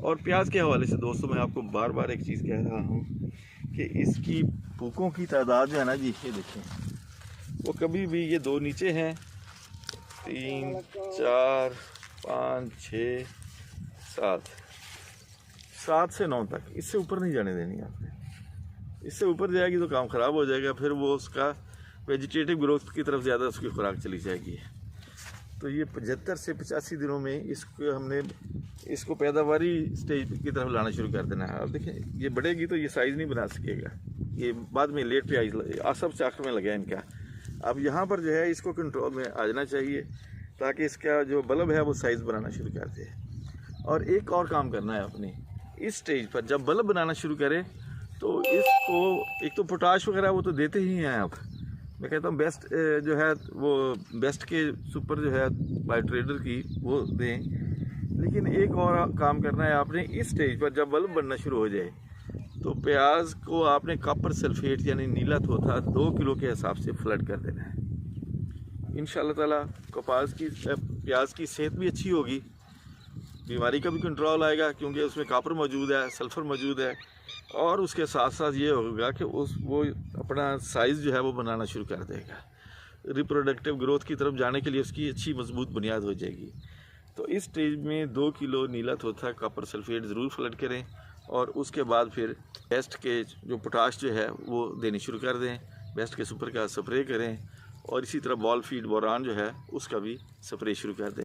और प्याज के हवाले से दोस्तों मैं आपको बार बार एक चीज़ कह रहा हूँ कि इसकी फूकों की तादाद जो है ना जी, ये देखें, वो कभी भी ये 2 नीचे हैं, 3 4 5 6 7 से 9 तक, इससे ऊपर नहीं जाने देनी आपने। इससे ऊपर जाएगी तो काम ख़राब हो जाएगा, फिर वो उसका वेजिटेटिव ग्रोथ की तरफ ज़्यादा उसकी खुराक चली जाएगी। तो ये 75 से 85 दिनों में इसको पैदावारी स्टेज की तरफ लाना शुरू कर देना है। अब देखें, ये बढ़ेगी तो ये साइज़ नहीं बना सकेगा, ये बाद में लेट पे आसब चाक में लगा इनका। अब यहाँ पर जो है इसको कंट्रोल में आ जाना चाहिए ताकि इसका जो बल्ब है वो साइज़ बनाना शुरू कर दे। और एक और काम करना है अपने इस स्टेज पर, जब बल्ब बनाना शुरू करें तो इसको एक तो पोटाश वगैरह वो तो देते ही हैं आप, मैं कहता हूँ बेस्ट जो है वो बेस्ट के सुपर जो है बाय ट्रेडर की वो दें। लेकिन एक और काम करना है आपने इस स्टेज पर, जब बल्ब बनना शुरू हो जाए तो प्याज को आपने कॉपर सल्फेट यानी नीला थोथा 2 किलो के हिसाब से फ्लड कर देना है। इंशाल्लाह ताला प्याज की सेहत भी अच्छी होगी, बीमारी का भी कंट्रोल आएगा क्योंकि उसमें कॉपर मौजूद है, सल्फ़र मौजूद है, और उसके साथ साथ ये होगा कि वो अपना साइज़ जो है वो बनाना शुरू कर देगा। रिप्रोडक्टिव ग्रोथ की तरफ जाने के लिए उसकी अच्छी मजबूत बुनियाद हो जाएगी। तो इस स्टेज में 2 किलो नीला थोथा कॉपर सल्फेट ज़रूर फ्लड करें और उसके बाद फिर बेस्ट के जो पोटाश जो है वो देनी शुरू कर दें, बेस्ट के सुपर का स्प्रे करें और इसी तरह बॉल फीड बोरान जो है उसका भी स्प्रे शुरू कर दें।